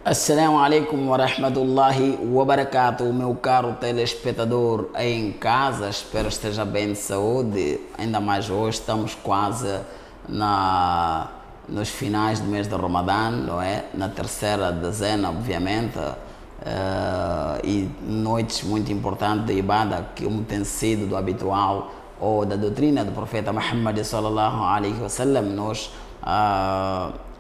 Assalamu alaikum wa rahmatullahi wa barakatuh, meu caro telespectador aí em casa, espero que esteja bem de saúde. Ainda mais hoje, estamos quase nos finais do mês de Ramadã, não é? Na terceira dezena, obviamente, e noites muito importantes de Ibadah, que tem sido do habitual ou da doutrina do profeta Muhammad sallallahu alaihi wasallam. Nós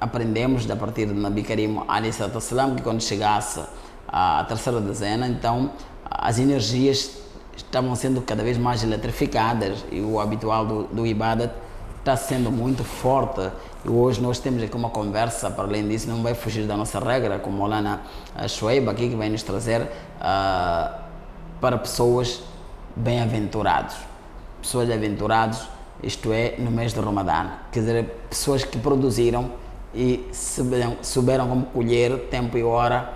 aprendemos a partir do Nabi Karim alayhi salatu wassalam que quando chegasse a terceira dezena, então as energias estavam sendo cada vez mais eletrificadas e o habitual do Ibadat está sendo muito forte. E hoje nós temos aqui uma conversa, para além disso, não vai fugir da nossa regra, com Maulana Shuaib aqui, que vai nos trazer para pessoas bem-aventurados. Pessoas aventurados, isto é, no mês de Ramadã. Quer dizer, pessoas que produziram e souberam como colher tempo e hora,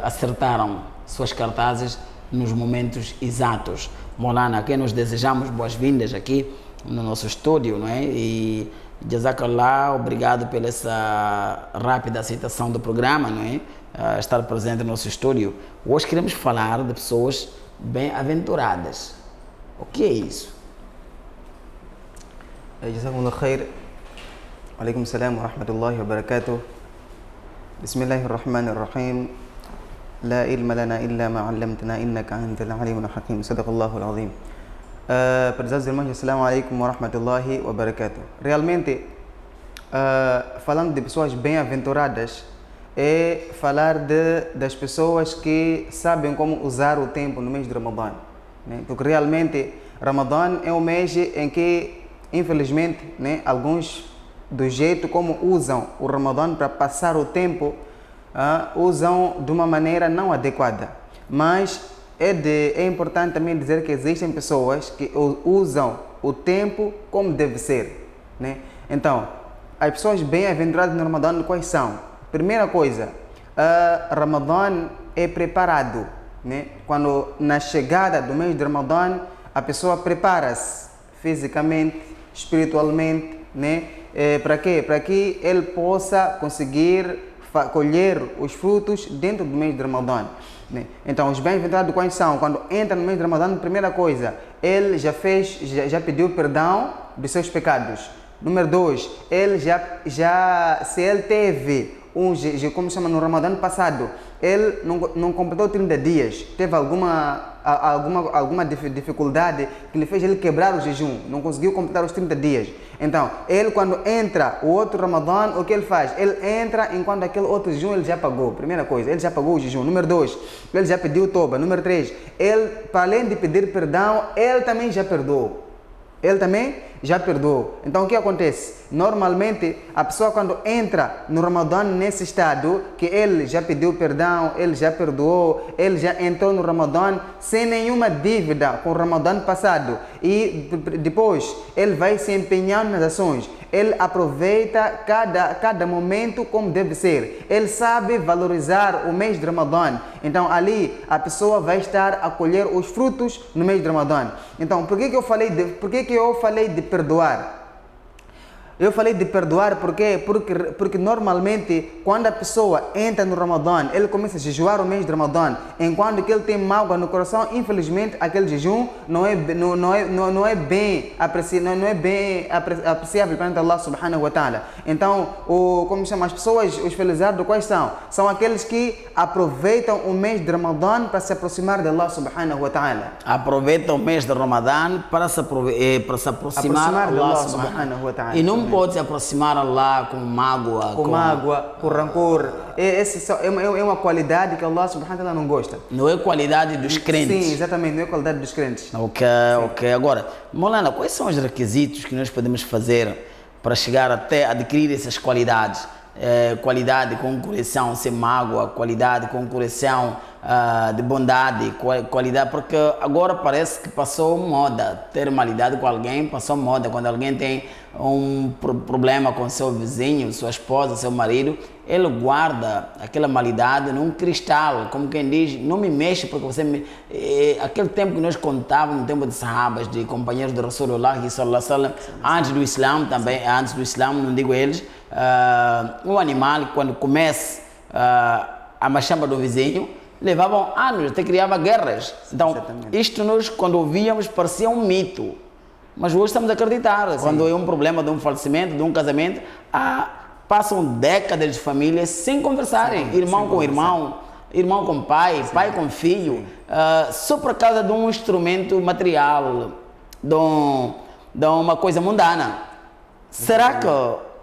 acertaram suas cartazes nos momentos exatos. Maulana, a quem nós desejamos boas-vindas aqui no nosso estúdio, não é? E Jazakallah, obrigado pela essa rápida aceitação do programa, não é? Estar presente no nosso estúdio. Hoje queremos falar de pessoas bem-aventuradas. O que é isso? Jazakumullah khair. Alaikum salam wa rahmatullahi wa barakatuh. Bismillahir rahmanir rahim. La ilma lana illa ma 'allamtana innaka antal alimul hakim. Sadaqallahul azim. Prezados irmãos, assalamu alaikum wa rahmatullahi wa barakatuh. Realmente, falando de pessoas bem-aventuradas, é falar das pessoas que sabem como usar o tempo no mês de Ramadã, né? Porque realmente Ramadã é um mês em que, infelizmente, né, alguns, do jeito como usam o Ramadã para passar o tempo, usam de uma maneira não adequada. Mas é importante também dizer que existem pessoas que usam o tempo como deve ser, né? Então, as pessoas bem-aventuradas no Ramadã, quais são? Primeira coisa, Ramadã é preparado, né? Quando na chegada do mês de Ramadã, a pessoa prepara-se fisicamente, espiritualmente, né? Para quê? Para que ele possa conseguir colher os frutos dentro do mês de Ramadã, né? Então, os bem-aventurados quais são? Quando entra no mês de Ramadã, primeira coisa, ele já pediu perdão dos seus pecados. Número 2, ele se ele teve como chama, no Ramadã passado, ele não completou 30 dias, teve alguma dificuldade que lhe fez ele quebrar o jejum, não conseguiu completar os 30 dias. Então, ele quando entra o outro Ramadã, o que ele faz? Ele entra enquanto aquele outro jejum ele já pagou. Primeira coisa, ele já pagou o jejum. Número 2, ele já pediu toba. Número 3, ele, para além de pedir perdão, ele também já perdoou. Ele também já perdoou. Então o que acontece? Normalmente a pessoa quando entra no Ramadã nesse estado, que ele já pediu perdão, ele já perdoou, ele já entrou no Ramadã sem nenhuma dívida com o Ramadã passado, e depois ele vai se empenhando nas ações, ele aproveita cada momento como deve ser, ele sabe valorizar o mês de Ramadã. Então ali a pessoa vai estar a colher os frutos no mês de Ramadã. Então por que eu falei de perdoar? Eu falei de perdoar porque normalmente quando a pessoa entra no Ramadã, ele começa a jejuar o mês de Ramadã, enquanto que ele tem mágoa no coração, infelizmente aquele jejum não é bem apreciável perante Allah subhanahu wa ta'ala. Então, como chama as pessoas, os felizados quais são? São aqueles que aproveitam o mês de Ramadã para se aproximar de Allah subhanahu wa ta'ala. Aproveitam o mês de Ramadã para se aproximar de Allah subhanahu wa ta'ala. E não pode se aproximar Allah com mágoa. Com rancor. Essa é uma qualidade que Allah subhanahu wa ta'ala não gosta. Não é qualidade dos crentes. Sim, exatamente, não é qualidade dos crentes. Ok. Agora, Maulana, quais são os requisitos que nós podemos fazer para chegar até adquirir essas qualidades? Qualidade com correção sem mágoa, qualidade com correção de bondade, qualidade, porque agora parece que passou moda ter malidade com alguém, passou moda. Quando alguém tem um problema com seu vizinho, sua esposa, seu marido, ele guarda aquela malidade num cristal, como quem diz, não me mexe porque você me... Aquele tempo que nós contávamos, no tempo de sahabas, de companheiros de Rasulullah sallallahu alaihi wasallam, antes do Islã também, não digo eles, um animal quando começa a machamba do vizinho, levavam anos, até criava guerras. Então, Exatamente. isto nós, quando ouvíamos, parecia um mito. Mas hoje estamos a acreditar. Quando é um problema de um falecimento, de um casamento, passam décadas de famílias sem conversarem. Irmão com irmão, irmão com pai, pai com filho. Só por causa de um instrumento material, de uma coisa mundana. Será que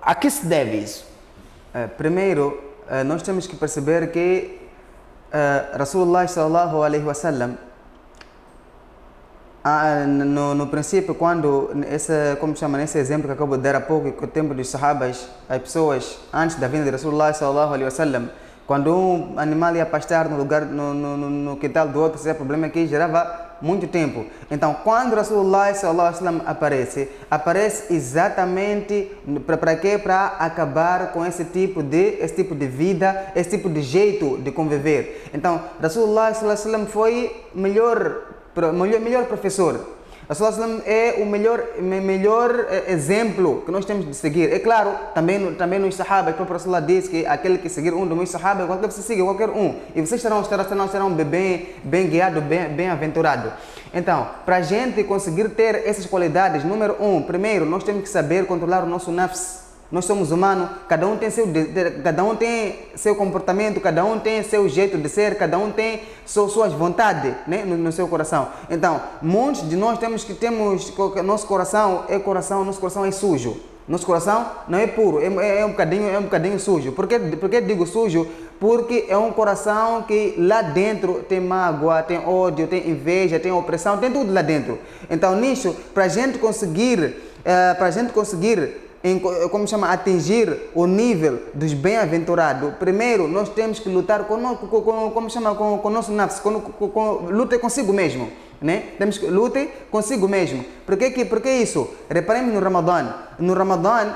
a que se deve isso? Primeiro, nós temos que perceber que Rasulullah sallallahu alaihi wasallam, no princípio, quando esse exemplo que acabo de dar há pouco, que o tempo dos sahabas, as pessoas antes da vinda de Rasulullah sallallahu alaihi wasallam, quando um animal ia pastar no lugar, no quintal do outro, esse problema que gerava muito tempo. Então, quando Rasulullah sallallahu alaihi wasallam aparece exatamente para quê? Para acabar com esse tipo de vida, esse tipo de jeito de conviver. Então, Rasulullah sallallahu alaihi wasallam foi melhor professor. Rasulullah sallallahu alaihi wasallam é o melhor exemplo que nós temos de seguir. É claro, também nos sahabas, o próprio Rasulullah diz que aquele que seguir um dos meus sahabas, qualquer que siga, qualquer um, e vocês serão bem guiados, bem aventurados. Então, para a gente conseguir ter essas qualidades, número um, primeiro, nós temos que saber controlar o nosso nafs. Nós somos humanos, cada um tem seu comportamento, cada um tem seu jeito de ser, cada um tem suas vontades, né, no seu coração. Então, muitos de nós nosso coração é sujo. Nosso coração não é puro, é um bocadinho sujo. Por que digo sujo? Porque é um coração que lá dentro tem mágoa, tem ódio, tem inveja, tem opressão, tem tudo lá dentro. Então, nisso, para a gente conseguir atingir o nível dos bem-aventurados, primeiro nós temos que lutar com o nosso nafs, luta consigo mesmo, né? Temos que lutar consigo mesmo. Por que isso? Reparemos no Ramadã. No Ramadã,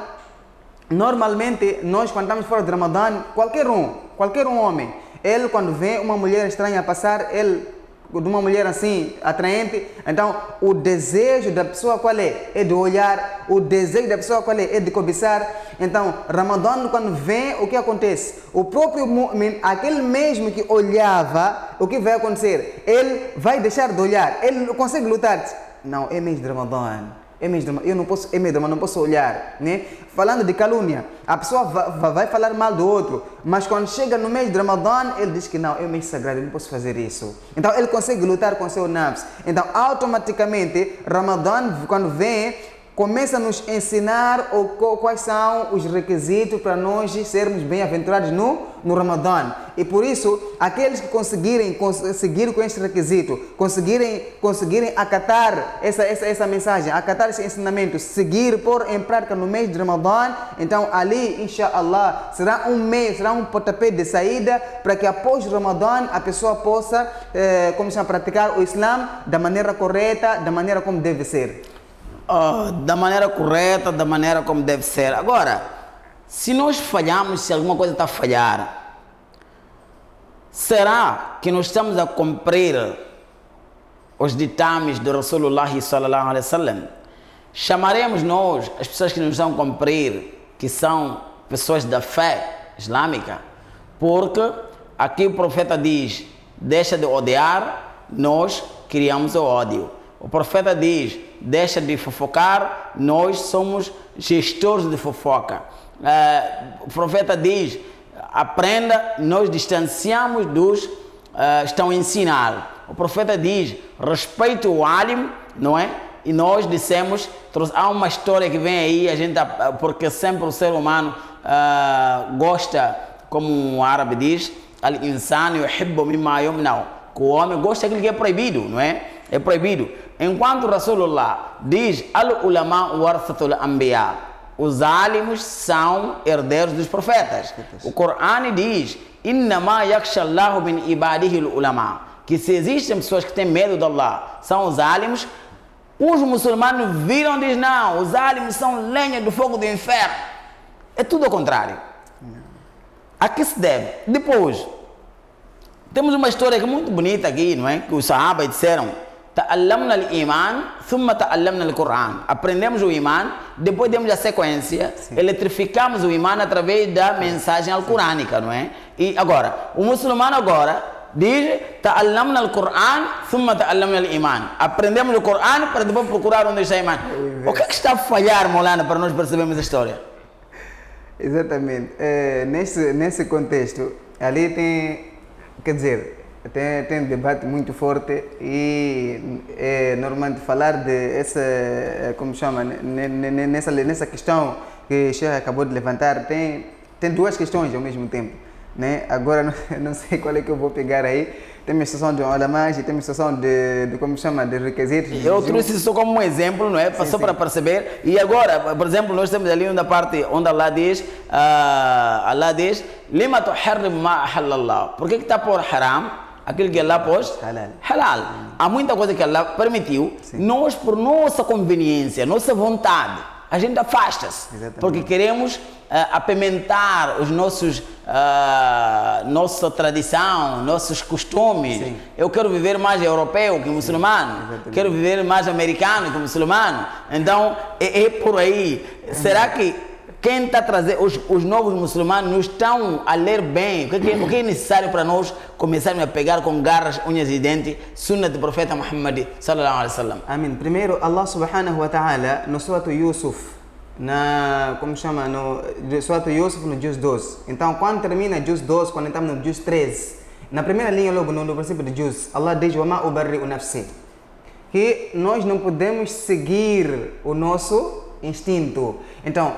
normalmente nós quando estamos fora de Ramadã, qualquer um homem, ele quando vê uma mulher estranha a passar, de uma mulher assim, atraente, então o desejo da pessoa qual é? É de olhar, o desejo da pessoa qual é? É de cobiçar. Então, Ramadã, quando vem, o que acontece? O próprio mu'min, aquele mesmo que olhava, o que vai acontecer? Ele vai deixar de olhar, ele não consegue lutar. Não, é mês de Ramadã. Eu não posso olhar, né? Falando de calúnia, a pessoa vai falar mal do outro, mas quando chega no mês de Ramadã, ele diz que não, é um mês sagrado, eu não posso fazer isso. Então ele consegue lutar com seu nafs. Então automaticamente, Ramadã, quando vem, começa a nos ensinar quais são os requisitos para nós sermos bem-aventurados no Ramadã. E por isso, aqueles que conseguirem seguir com este requisito, conseguirem acatar essa mensagem, acatar esse ensinamento, seguir, pôr em prática no mês de Ramadã, então ali, inshallah, será um pontapé de saída para que após o Ramadã a pessoa possa começar a praticar o Islã da maneira correta, da maneira como deve ser. Da maneira correta, da maneira como deve ser. Agora, se nós falhamos, se alguma coisa está a falhar, será que nós estamos a cumprir os ditames do Rasulullah sallallahu alaihi wasallam? Chamaremos nós, as pessoas que não estão a cumprir, que são pessoas da fé islâmica, porque aqui o profeta diz, deixa de odiar, nós criamos o ódio. O profeta diz, deixa de fofocar, nós somos gestores de fofoca. O profeta diz, aprenda, nós distanciamos dos estão a ensinar. O profeta diz, respeite o alim, não é? E nós dissemos, há uma história que vem aí, porque sempre o ser humano gosta, como o árabe diz, al-insanu yuhibbu mimma yumna, que o homem gosta daquilo que é proibido, não é? É proibido. Enquanto Rasulullah diz, al-ulama warathatul anbiya, os álimos são herdeiros dos profetas. O Corão diz, innama yakhshallahu min ibadihi al-ulama, que se existem pessoas que têm medo de Allah, são os álimos. Os muçulmanos viram e dizem, não, os álimos são lenha do fogo do inferno. É tudo ao contrário. A que se deve? Depois, temos uma história que é muito bonita aqui, não é? Que os sahabas disseram, ta'allamna al-iman, thumma ta'allamna al-Qur'an. Aprendemos o iman, depois demos a sequência, eletrificamos o iman através da mensagem alcorânica, não é? E agora, o muçulmano agora diz, ta'allamna al-Qur'an, thumma ta'allamna al-Iman. Aprendemos o Qur'an para depois procurar onde está o Iman. O que é que está a falhar, Maulana, para nós percebermos a história? Exatamente. Nesse contexto, ali tem, quer dizer, tem um debate muito forte e normalmente falar de essa, como chama, nessa questão que o Sheikh acabou de levantar, tem duas questões ao mesmo tempo, né? Agora não sei qual é que eu vou pegar aí. Tem a situação de ulamás e tem a situação de como chama, de requisitos. Eu trouxe isso como um exemplo, não é? Só para perceber. E agora, por exemplo, nós temos ali uma parte onde Allah diz, lima tuharrim ma ahallallah. Por que está por haram? Aquilo que Allah pôs? Halal. Há muita coisa que Allah permitiu. Sim. Nós, por nossa conveniência, nossa vontade, a gente afasta-se. Porque queremos apimentar os nossa tradição, nossos costumes. Sim. Eu quero viver mais europeu que muçulmano. Exatamente. Quero viver mais americano que muçulmano. Então, é por aí. Será que quem está trazendo, os novos muçulmanos não estão a ler bem? O que é necessário para nós começarmos a pegar com garras, unhas e dentes, sunnah do profeta Muhammad sallallahu alaihi wasallam? Amém. Primeiro, Allah subhanahu wa ta'ala, no Surah Yusuf, no Surah Yusuf, no Juz 12. Então, quando termina Juz 12, quando estamos no Juz 13, na primeira linha logo, no princípio de Juz, Allah diz, وَمَا أُبَرِّئُ نَفْسِي, que nós não podemos seguir o nosso instinto. Então,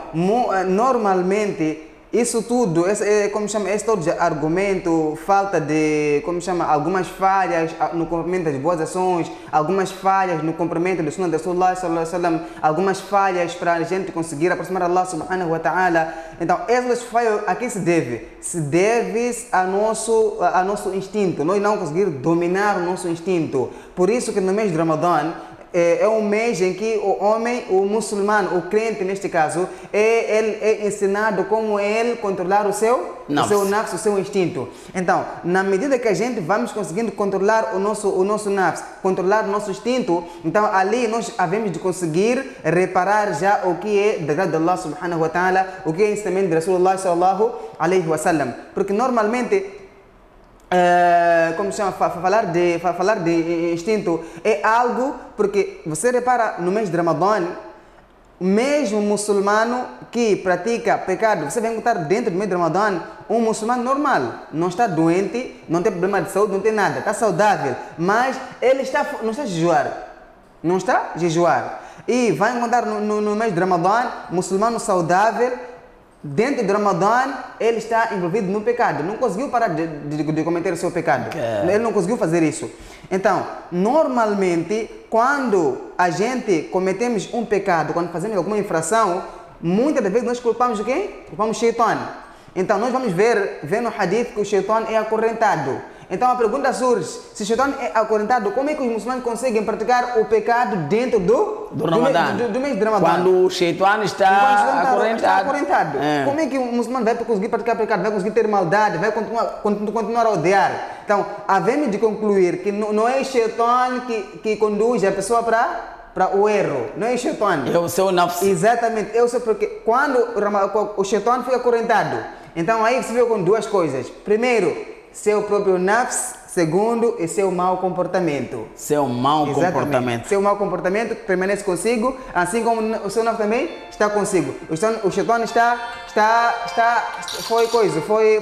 normalmente, isso tudo, esse todo de argumento, falta de, algumas falhas no cumprimento das boas ações, algumas falhas no cumprimento do sunnah de Rasulullah sallallahu alaihi wasallam, algumas falhas para a gente conseguir aproximar Allah subhanahu wa ta'ala. Então, essas falhas a que se deve? Se deve a nosso instinto. Nós não conseguimos dominar o nosso instinto. Por isso que no mês de Ramadã, é um mês em que o homem, o muçulmano, o crente neste caso, ele é ensinado como ele controlar o seu nafs, o seu instinto. Então, na medida que a gente vamos conseguindo controlar o nosso nafs, controlar o nosso instinto, então ali nós havemos de conseguir reparar já o que é da grade de Allah subhanahu wa ta'ala, o que é ensinamento de Rasulullah sallallahu alaihi wasallam. Porque normalmente, falar de instinto é algo, porque você repara no mês de Ramadã, mesmo muçulmano que pratica pecado, você vai encontrar dentro do mês de Ramadã um muçulmano normal, não está doente, não tem problema de saúde, não tem nada, está saudável, mas ele não está a jejuar, e vai encontrar no mês de Ramadã muçulmano saudável. Dentro do Ramadã, ele está envolvido no pecado. Não conseguiu parar de cometer o seu pecado. Ele não conseguiu fazer isso. Então, normalmente, quando a gente cometemos um pecado, quando fazemos alguma infração, muitas das vezes nós culpamos de quem? Culpamos o Shaitan. Então, nós vamos ver no hadith que o Shaitan é acorrentado. Então a pergunta surge, se o Shaitan é acorrentado, como é que os muçulmanos conseguem praticar o pecado dentro do mês de Ramadã? Quando o Shaitan está acorrentado. Como é que o muçulmano vai conseguir praticar pecado, vai conseguir ter maldade, vai continuar a odiar? Então, havemos de concluir que não é o Shaitan que conduz a pessoa para o erro, não é o Shaitan. É o seu nafs. Exatamente, porque quando o Shaitan foi acorrentado, então aí se viu com duas coisas. Primeiro, seu próprio nafs. Segundo, é seu mau comportamento. Seu mau comportamento. Seu mau comportamento permanece consigo, assim como o seu nafs também está consigo. O Shaitan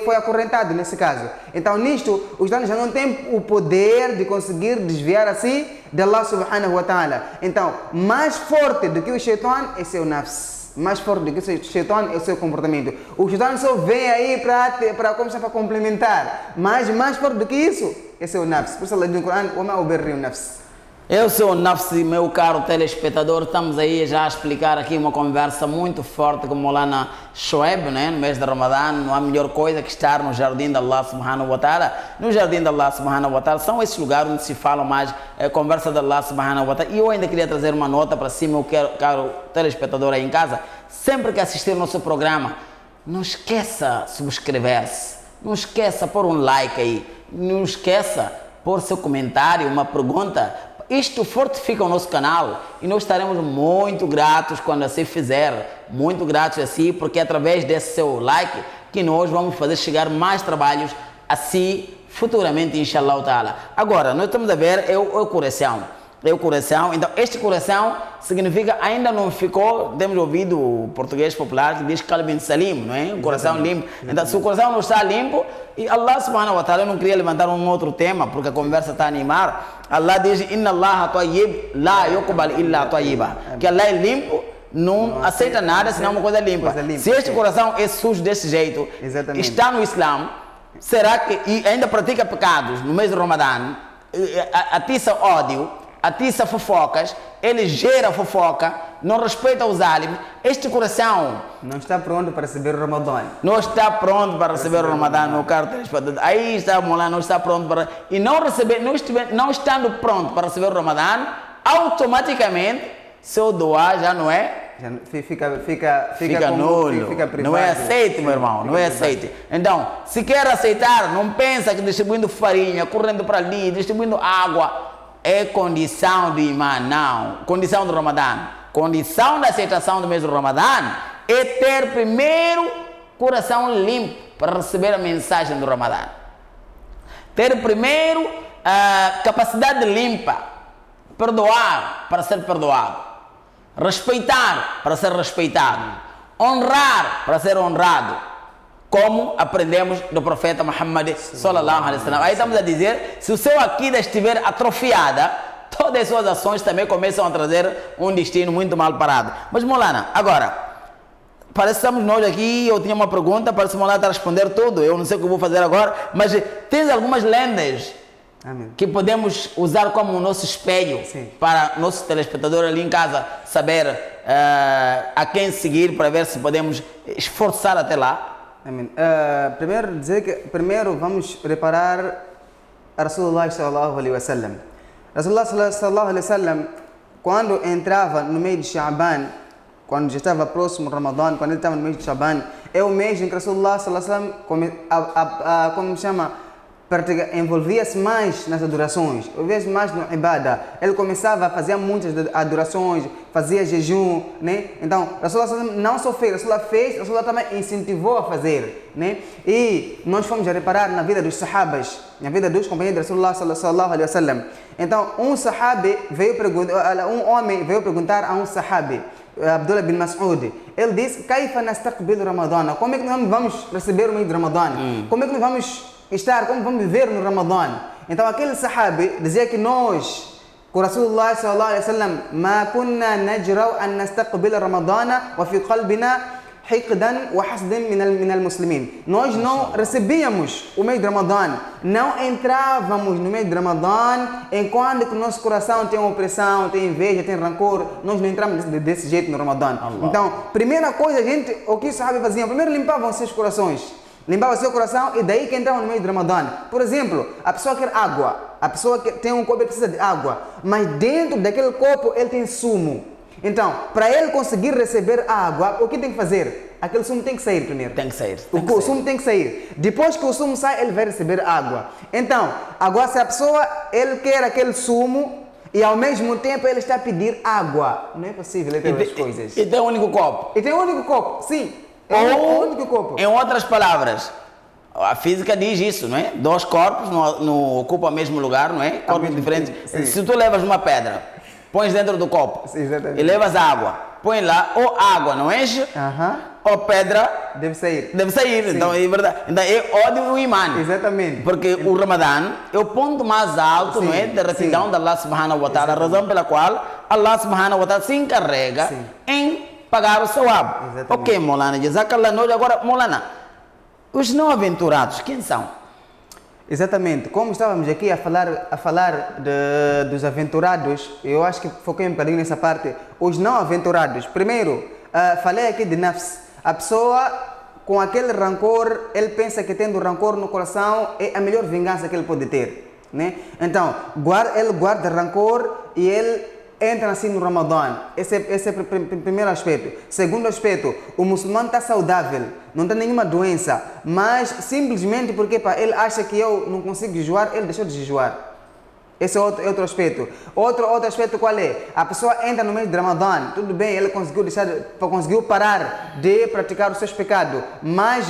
foi acorrentado nesse caso. Então, nisto, o Shaitan já não tem o poder de conseguir desviar assim de Allah subhanahu wa ta'ala. Então, mais forte do que o Shaitan é seu nafs. Mais forte do que o Shaitan é o seu comportamento. O Shaitan só vem aí para complementar. Mas mais forte do que isso é seu nafs. Por isso Allah diz no Corão, وَمَا أُبَرِّئُ nafs. Eu sou o nafs, meu caro telespectador. Estamos aí já a explicar aqui uma conversa muito forte com Maulana Shoaib, né? No mês de Ramadã. Não há melhor coisa que estar no jardim de Allah subhanahu wa ta'ala. No jardim de Allah subhanahu wa ta'ala são esses lugares onde se fala mais conversa de Allah subhanahu wa ta'ala. E eu ainda queria trazer uma nota para si, meu caro telespectador aí em casa. Sempre que assistir o nosso programa, não esqueça subscrever-se. Não esqueça pôr um like aí. Não esqueça pôr seu comentário, uma pergunta. Isto fortifica o nosso canal e nós estaremos muito gratos quando assim fizer, muito gratos assim, porque através desse seu like que nós vamos fazer chegar mais trabalhos assim futuramente, inshallah ta'ala. Agora, nós estamos a ver o coração. É o coração. Então, este coração significa, ainda não ficou, temos ouvido o português popular que diz Qalbin Salim, não é? O coração limpo. Então, se o coração não está limpo, e Allah subhanahu wa ta'ala, eu não queria levantar um outro tema, porque a conversa está a animar. Allah diz, Inna Allah tayyib, la yuqbal illa tayyiba. Que Allah é limpo, não aceita nada senão uma coisa limpa. Se este coração é sujo desse jeito, está no Islã, será que e ainda pratica pecados no mês do Ramadã, atiça ódio, atiça fofocas, ele gera fofoca, não respeita os álibs, este coração não está pronto para receber o Ramadã. Não está pronto para receber o Ramadã, meu caro telespectador. Aí está, Molana, não está pronto para... E não estando pronto para receber o Ramadã, automaticamente, seu doar já não é... Já fica nulo, fica privado. Não é aceito, meu irmão, não é aceito. Então, se quer aceitar, não pensa que distribuindo farinha, correndo para ali, distribuindo água, é condição do imã, não. Condição do Ramadã. Condição da aceitação do mês do Ramadã é ter primeiro coração limpo para receber a mensagem do Ramadã. Ter primeiro capacidade limpa, perdoar para ser perdoado. Respeitar para ser respeitado, honrar para ser honrado, como aprendemos do profeta Muhammad sallallahu alaihi wasallam. Aí estamos a dizer, se o seu Aqida estiver atrofiada, todas as suas ações também começam a trazer um destino muito mal parado. Mas Molana, agora, parece que estamos nós aqui, eu tinha uma pergunta, parece que o Molana está a responder tudo, eu não sei o que eu vou fazer agora, mas tens algumas lendas que podemos usar como o nosso espelho. Sim. Para nosso telespectador ali em casa saber a quem seguir para ver se podemos esforçar até lá. Amém. Primeiro vamos preparar a Rasulullah sallallahu alaihi wasallam. Rasulullah sallallahu alaihi wasallam, quando entrava no mês de Sha'ban, quando já estava próximo do Ramadã, quando ele estava no mês de Sha'ban, é o mês em que Rasulullah sallallahu alaihi wasallam como chama, envolvia-se mais nas adorações, envolvia-se mais no ibadah. Ele começava a fazer muitas adorações, fazia jejum, né? Então, Rasulullah não só fez, Rasulullah também incentivou a fazer, né? E nós fomos a reparar na vida dos sahabas, na vida dos companheiros de Rasulullah sallallahu alaihi wasallam. Então, um homem veio perguntar a um sahabi, Abdullah bin Mas'ud. Ele disse: "Kaifa nastaqbilu Ramadana?" Como é que nós vamos receber o mês de Ramadã? Como é que nós vamos como vamos viver no Ramadã? Então aquele sahabi dizia que nós, com Rasulullah sallallahu alaihi wasallam, ma kunna najrau an nastaqbil Ramadana wa fi qalbina hiqdan wa hasdan min al-muslimin. Nós não recebíamos o mês de Ramadã, não entrávamos no mês de Ramadã enquanto que o nosso coração tem opressão, tem inveja, tem rancor. Nós não entramos desse jeito no Ramadã. Então, primeira coisa, o que os sahabis faziam? Primeiro limpavam seus corações. Limpava seu coração e daí que entrava no meio do Ramadã. Por exemplo, a pessoa quer água, a pessoa que tem um copo precisa de água, mas dentro daquele copo ele tem sumo. Então, para ele conseguir receber água, o que tem que fazer? Aquele sumo tem que sair primeiro. Tem que sair. O sumo tem que sair. Depois que o sumo sai, ele vai receber água. Então, agora se a pessoa ele quer aquele sumo e ao mesmo tempo ele está a pedir água, não é possível ele ter duas coisas. E tem um único copo. E tem um único copo, sim. Ou, em outras palavras, a física diz isso, não é? Dois corpos não ocupam o mesmo lugar, não é? Corpos diferentes. Sim. Se tu levas uma pedra, pões dentro do copo, sim, e levas água, põe lá, ou água não enche, ou pedra deve sair. Sim. Então é verdade. Então é ódio o imã. Exatamente. Porque o Ramadã é o ponto mais alto, não é? Da retidão de Allah subhanahu wa ta'ala, a razão pela qual Allah subhanahu wa ta'ala se encarrega em pagar o sawab. Ok, Molana, jazakallah. Nós agora, Molana, os não aventurados, quem são? Exatamente. Como estávamos aqui a falar dos aventurados, eu acho que foquei um bocadinho nessa parte. Os não aventurados. Primeiro, falei aqui de nafs. A pessoa com aquele rancor, ele pensa que tendo rancor no coração é a melhor vingança que ele pode ter, né? Então, ele guarda rancor e ele entra assim no Ramadã. Esse é o primeiro aspecto. Segundo aspecto, o muçulmano está saudável, não tem nenhuma doença, mas simplesmente porque ele acha que eu não consigo jejuar, ele deixou de jejuar. Esse é outro aspecto. Outro aspecto qual é? A pessoa entra no mês de Ramadã, tudo bem, ele conseguiu parar de praticar os seus pecados, mas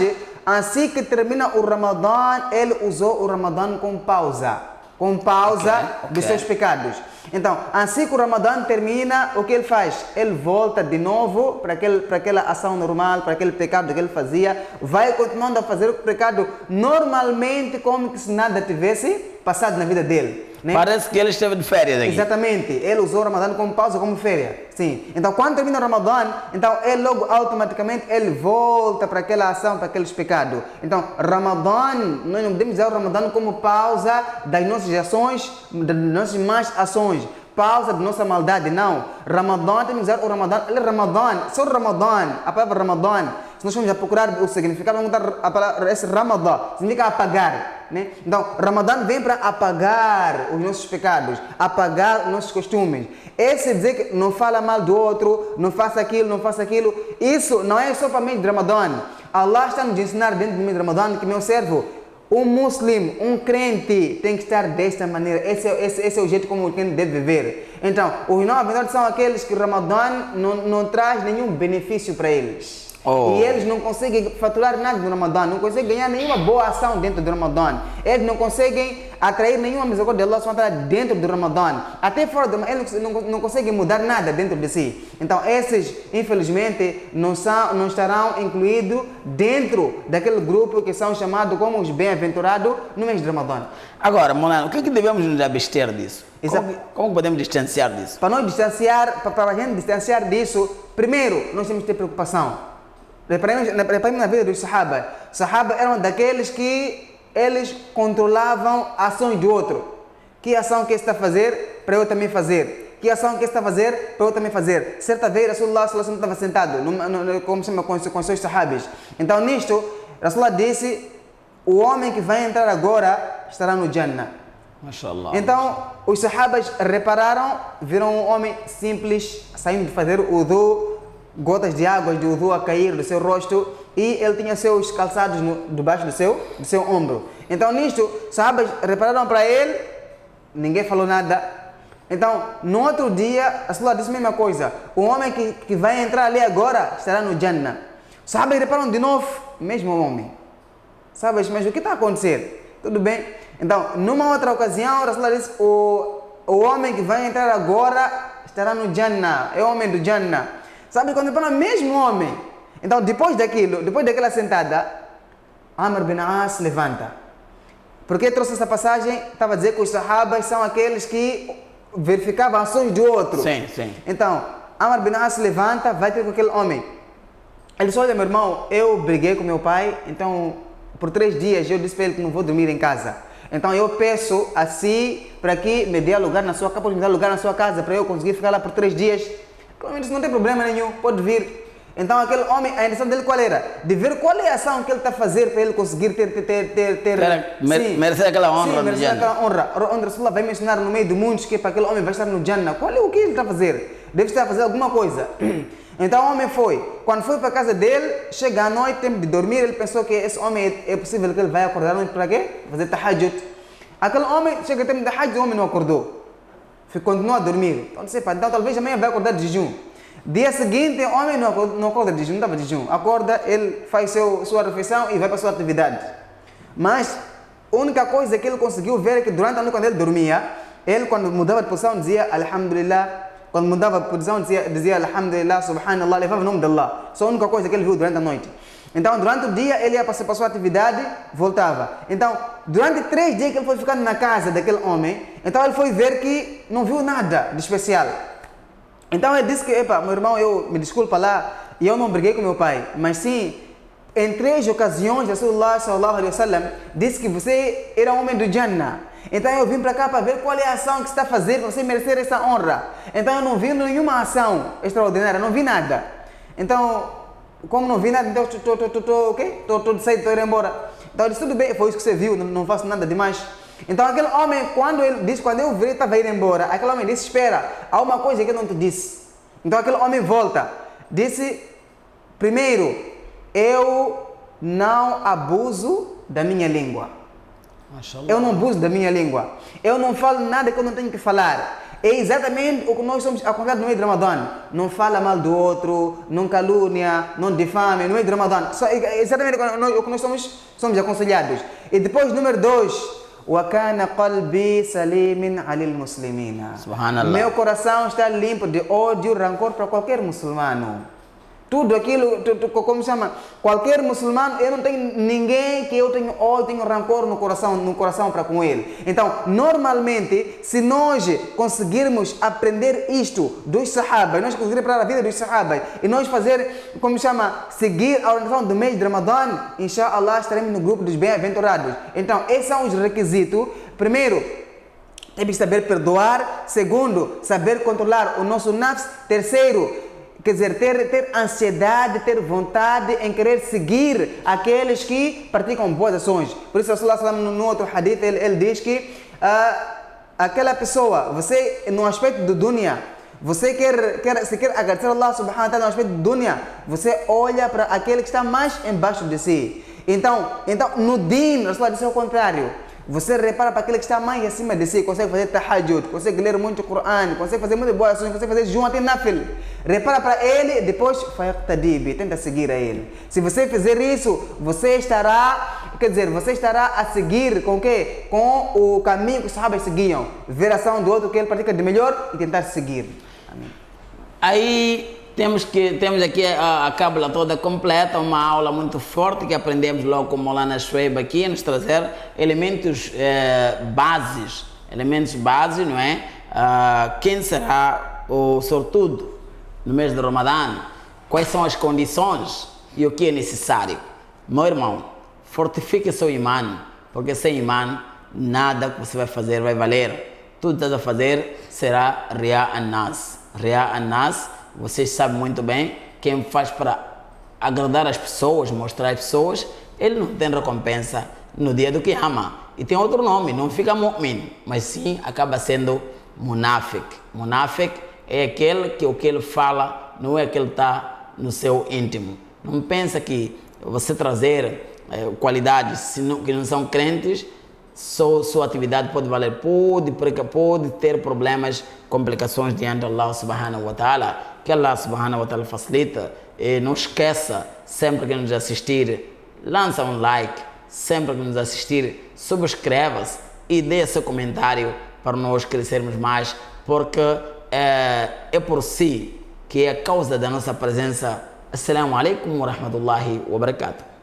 assim que termina o Ramadã, ele usou o Ramadã com pausa. Com pausa dos seus pecados. Então, assim que o Ramadã termina, o que ele faz? Ele volta de novo para aquela ação normal, para aquele pecado que ele fazia, vai continuando a fazer o pecado normalmente, como que se nada tivesse passado na vida dele. Né? Parece que ele esteve de férias aqui. Exatamente, ele usou o Ramadã como pausa, como férias. Sim. Então, quando termina o Ramadã, então ele logo automaticamente ele volta para aquela ação, para aqueles pecados. Então, Ramadã, nós não podemos usar o Ramadã como pausa das nossas ações, das nossas más ações. Pausa de nossa maldade, não. Ramadã, temos que usar o Ramadã. Ele é Ramadã, só Ramadã, a palavra Ramadã. Se nós formos a procurar o significado, vamos dar a palavra, esse Ramadã, significa apagar. Né? Então, Ramadã vem para apagar os nossos pecados, apagar os nossos costumes. Esse dizer que não fala mal do outro, não faça aquilo, não faça aquilo, isso não é só para mês de Ramadã. Allah está nos ensinar dentro do mês de Ramadã que, meu servo, um muçulmano, um crente tem que estar desta maneira. Esse é o jeito como o crente deve viver. Então, os não aventureiros são aqueles que o Ramadã não traz nenhum benefício para eles. E eles não conseguem faturar nada do Ramadã, não conseguem ganhar nenhuma boa ação dentro do Ramadã. Eles não conseguem atrair nenhuma misericórdia de Allah SWT dentro do Ramadã. Até fora do Ramadã, eles não conseguem mudar nada dentro de si. Então, esses, infelizmente, não estarão incluídos dentro daquele grupo que são chamados como os bem-aventurados no mês de Ramadã. Agora, Molano, o que devemos nos abster disso? Como podemos distanciar disso? Para a gente distanciar disso, primeiro, nós temos que ter preocupação. Reparemos na vida dos Sahaba. Sahaba eram daqueles que eles controlavam ações do outro. Que ação que está a fazer para eu também fazer? Que ação que está a fazer para eu também fazer? Certa vez Rasulullah estava sentado com seus sahabis. Então nisto, Rasulullah disse: o homem que vai entrar agora estará no Jannah. Mashallah. Então os sahabas repararam, viram um homem simples saindo de fazer o wudu, gotas de água de wudu a cair do seu rosto, e ele tinha seus calçados debaixo do seu ombro. Então nisto, os sahabas repararam para ele, ninguém falou nada. Então, no outro dia, a Rasulullah disse a mesma coisa: o homem que vai entrar ali agora estará no Jannah. Os sahabas repararam de novo, mesmo homem. Sahabas, mas o que está a acontecer? Tudo bem? Então, numa outra ocasião, a Rasulullah disse: o homem que vai entrar agora estará no Jannah, é o homem do Jannah. Sabe quando para o mesmo homem? Então, depois daquela sentada, Amr bin As levanta. Porque trouxe essa passagem? Estava a dizer que os sahabas são aqueles que verificavam ações do outro. Sim, sim. Então, Amr bin As levanta, vai ter com aquele homem. Ele disse: olha, meu irmão, eu briguei com meu pai, então por 3 dias eu disse para ele que não vou dormir em casa. Então eu peço assim para que me dê lugar na sua casa, pode me dar lugar na sua casa para eu conseguir ficar lá por 3 dias. Ele disse: não tem problema nenhum, pode vir. Então aquele homem, a intenção dele qual era? De ver qual é a ação que ele está a fazer para ele conseguir merecer aquela honra. Sim, merecer aquela honra. Onde Rasulullah vai mencionar no meio de muitos que para aquele homem vai estar no Jannah. O que ele está a fazer? Deve estar a fazer alguma coisa. Então o homem foi. Quando foi para a casa dele, chega à noite, tempo de dormir, ele pensou que esse homem é possível que ele vai acordar à noite para quê? Fazer tahajjud. Aquele homem, chega tempo de tahajjud, o homem não acordou. Continua a dormir. Então talvez amanhã vai acordar de jejum. Dia seguinte, o homem não acorda de jejum, não estava de jejum. Acorda, ele faz sua refeição e vai para a sua atividade. Mas a única coisa que ele conseguiu ver é que durante a noite, quando ele dormia, ele quando mudava de posição dizia Alhamdulillah. Quando mudava de posição dizia Alhamdulillah, Subhanallah, levava o nome de Allah. Só a única coisa que ele viu durante a noite. Então, durante o dia, ele ia para a sua atividade, voltava. Então, durante 3 dias que ele foi ficando na casa daquele homem, então ele foi ver que não viu nada de especial. Então ele disse que: epa, meu irmão, eu me desculpa lá, e eu não briguei com meu pai, mas sim, em 3 ocasiões, Rasulullah sallallahu alaihi wasallam disse que você era homem do Jannah. Então eu vim para cá para ver qual é a ação que você está a fazer para você merecer essa honra. Então eu não vi nenhuma ação extraordinária, não vi nada. Então, como não vi nada, então estou de sair, estou indo embora. Então ele disse: tudo bem, foi isso que você viu, não faço nada demais. Então aquele homem, quando eu vi, estava indo embora, aquele homem disse: espera, há uma coisa que eu não te disse. Então aquele homem volta, disse: primeiro, eu não abuso da minha língua. Eu não abuso da minha língua. Eu não falo nada que eu não tenho que falar. É exatamente o que nós somos aconselhados no meio de Ramadã. Não fala mal do outro, não calúnia, não difame no meio de Ramadã. É exatamente o que nós somos aconselhados. E depois, número 2, وَكَانَ قَلْبِي سَلِيمٍ عَلِى الْمُسْلِمِينَ. Subhanallah. Meu coração está limpo de ódio, rancor para qualquer muçulmano. Tudo aquilo, como chama? Qualquer muçulmano, eu não tenho ninguém que eu tenho ódio, tenho rancor no coração para com ele. Então, normalmente, se nós conseguirmos aprender isto dos sahabas, nós conseguirmos para a vida dos sahabas e nós fazer, como chama? Seguir a orientação do mês de Ramadã, inshallah, estaremos no grupo dos bem-aventurados. Então, esses são os requisitos. Primeiro, temos que saber perdoar. Segundo, saber controlar o nosso nafs. Terceiro, quer dizer, ter ansiedade, ter vontade em querer seguir aqueles que praticam boas ações. Por isso, Rasulullah sallallahu no outro hadith, ele diz que aquela pessoa, você, no aspecto do dunya, você se quer agradecer a Allah subhanahu wa ta'ala no aspecto do dunya, você olha para aquele que está mais embaixo de si. Então no din, Rasulullah disse o contrário. Você repara para aquele que está mais acima de si, consegue fazer tahajjud, consegue ler muito Coran, consegue fazer muitas boas ações, consegue fazer jejum até nafil. Repara para ele, depois fayaqtadibi, tenta seguir a ele. Se você fizer isso, você estará a seguir com o quê? Com o caminho que os sahabas seguiam. Ver a ação do outro que ele pratica de melhor e tentar seguir. Amém. Aí temos aqui a cábula toda completa, uma aula muito forte que aprendemos logo com o Maulana Shuaib aqui, a nos trazer elementos bases, não é? Quem será o sortudo no mês de Ramadã? Quais são as condições e o que é necessário? Meu irmão, fortifique seu imã, porque sem imã nada que você vai fazer vai valer. Tudo que estás a fazer será Riya an-Nas. Riya an-Nas, vocês sabem muito bem, quem faz para agradar as pessoas, mostrar às pessoas, ele não tem recompensa no dia do Qiyamah. E tem outro nome, não fica mu'min, mas sim acaba sendo munafiq. Munafiq é aquele que o que ele fala não é que ele está no seu íntimo. Não pensa que você trazer qualidades que não são crentes, sua atividade pode valer, pode ter problemas, complicações diante de Allah subhanahu wa ta'ala, que Allah subhanahu wa ta'ala facilita. E não esqueça, sempre que nos assistir, lança um like, sempre que nos assistir, subscreva-se e dê seu comentário para nós crescermos mais, porque é por si que é a causa da nossa presença. Assalamu alaikum wa rahmatullahi wa barakatuh.